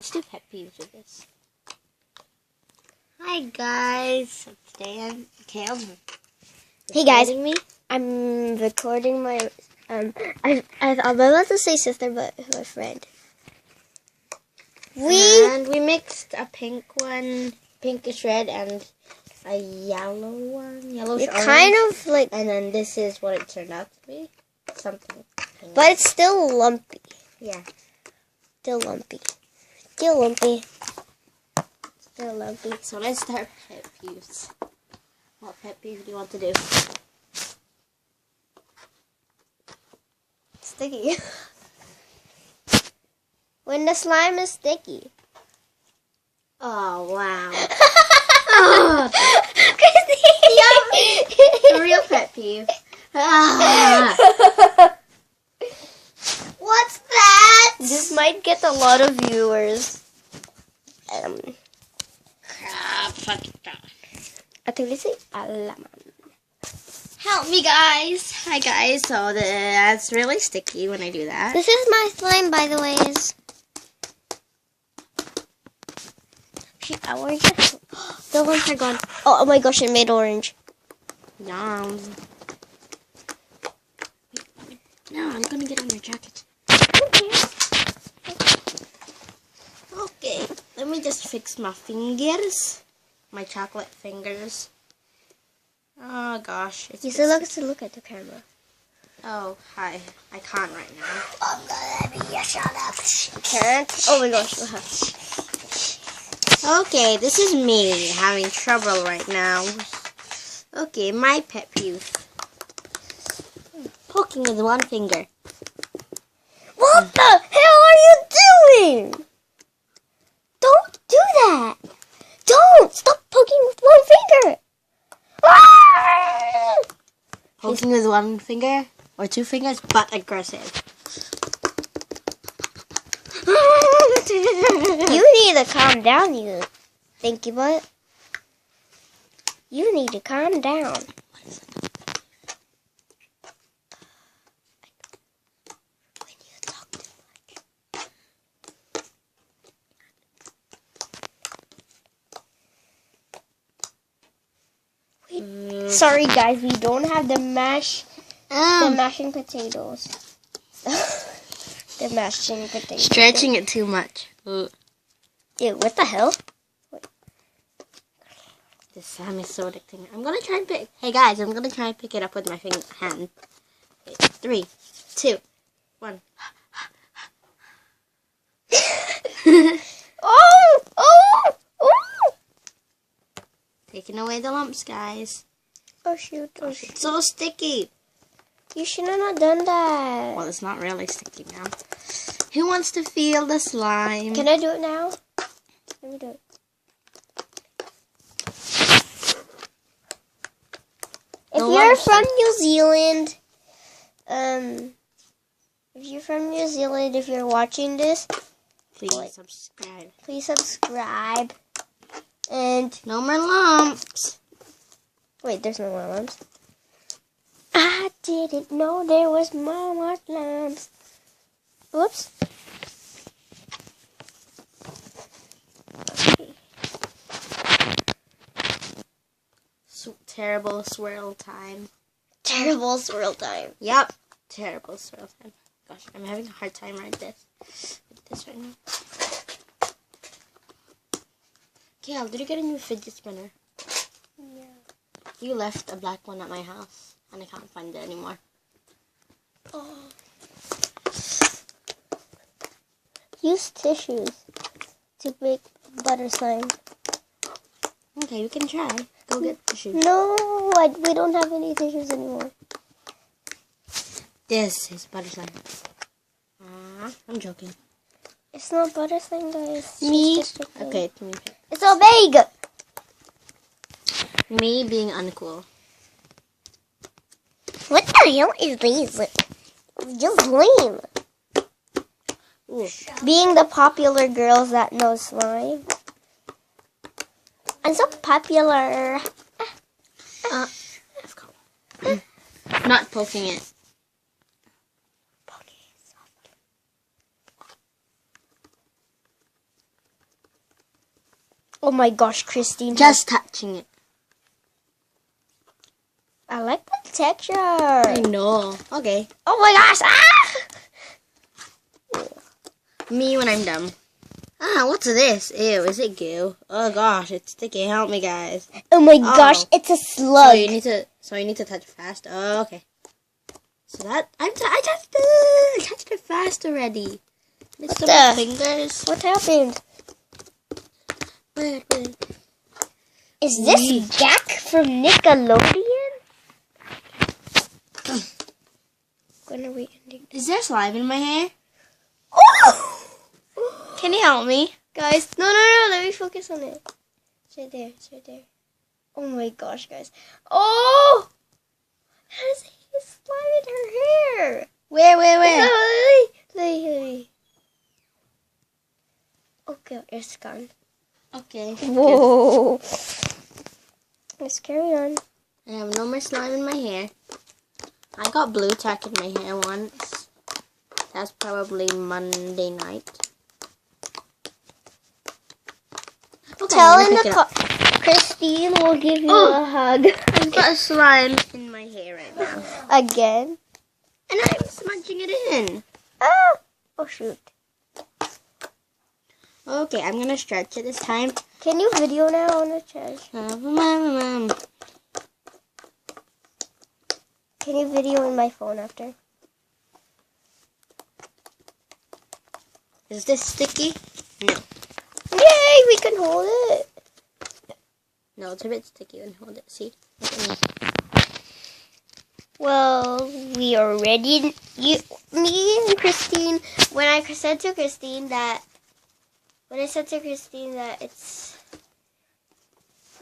Let's do pet peeves with this. Hi guys. Today I'm Kale's. Hey guys, me. I'm recording my I'm about to say sister, but my friend. We mixed a pink one, pinkish red, and a yellow one, yellowish orange. Kind of like, and then this is what it turned out to be. Something. Pink. but it's still lumpy. Yeah. Still lumpy. Still lumpy. Still lumpy. So let's start pet peeves. What pet peeve do you want to do? Sticky. When the slime is sticky. Oh wow. Christy! The real pet peeve. Ah. What's that? This might get a lot of viewers. Fuck it. At least alaman. Help me, guys. Hi, guys. So that's really sticky when I do that. This is my slime, by the way. I want to. The ones are gone. Oh my gosh! It made orange. Yum. No, I'm gonna get on your jacket. Okay, let me just fix my fingers. My chocolate fingers. Oh gosh. You still look at the camera. Oh, hi. I can't right now. I'm gonna be a shut up. Can't. Oh my gosh. Okay, this is me having trouble right now. Okay, my pet peeve. Poking with one finger. What the hell are you doing? Don't do that. Don't stop poking with one finger. Poking with one finger or two fingers, but aggressive. You need to calm down, you thinky butt. You need to calm down. When you talk too much. Sorry guys, we don't have the mashing potatoes. The mashing potatoes. Stretching it too much. Ew, what the hell? This Sam is so addicting. I'm gonna try and pick. Hey guys, I'm gonna try and pick it up with my hand. Okay, 3, 2, 1. Oh! Taking away the lumps, guys. Oh shoot! Oh It's shoot! so sticky. You should have not done that. Well, it's not really sticky now. Who wants to feel the slime? Can I do it now? Let me do it. If you're from New Zealand, if you're watching this, Please subscribe. please subscribe. And No more lumps. wait, there's no more lumps. I didn't know there was more lumps. Whoops. Okay. Terrible swirl time. Terrible swirl time. Yep. Terrible swirl time. Gosh, I'm having a hard time with this right now. Kale, did you get a new fidget spinner? Yeah. You left a black one at my house, and I can't find it anymore. Oh. Use tissues to make butter slime. Okay, we can try. Go get tissues. No, we don't have any tissues anymore. This is butter slime. I'm joking. It's not butter slime, guys. Me? It's just a Okay, me. It's so big. Me being uncool. What the hell is this? Just lame. Ooh. Being the popular girls that know slime. I'm so popular. Not poking it. Oh my gosh, Christine. Just touching it. I like the texture. I know. Okay. Oh my gosh. Ah! Me when I'm done. Ah, what's this? Ew, is it goo? Oh gosh, it's sticky. Help me, guys. Oh my gosh, it's a slug. So you need to touch fast. Oh, okay. So that I touched it fast already. It's so many fingers. What happened? Wait. Is this Gak from Nickelodeon? When are we ending? Is there slime in my hair? Oh! Can you help me? Guys, no, let me focus on it. It's right there, Oh my gosh, guys. Oh! There's slime in her hair. Where? Lily. Okay, it's gone. Okay. Whoa. Let's carry on. I have no more slime in my hair. I got blue tack in my hair once. That's probably Monday night. Okay, Tell in the Christine will give you a hug. I've got slime in my hair right now. Again? And I'm smudging it in. Ah! Oh shoot. Okay, I'm gonna stretch it this time. Can you video now on the chest? Can you video in my phone after? Is this sticky? No. Yay! We can hold it. No, it's a bit sticky when hold it. See? Well, we are ready. Me and Christine. When I said to Christine that it's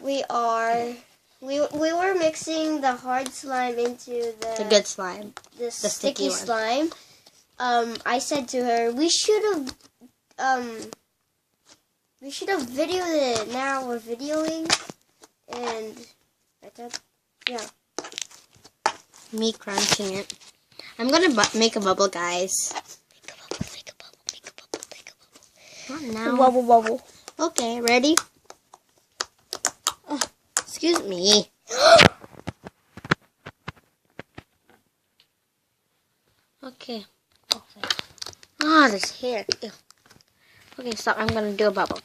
we were mixing the hard slime into the good slime, the sticky slime. I said to her, we should have videoed it. Now we're videoing, and I thought, yeah. Me crunching it. I'm gonna make a bubble, guys. Make a bubble. Not now. Wobble. Okay, ready? Oh, excuse me. Okay. Ah, this hair. Ew. Okay, stop. I'm gonna do a bubble.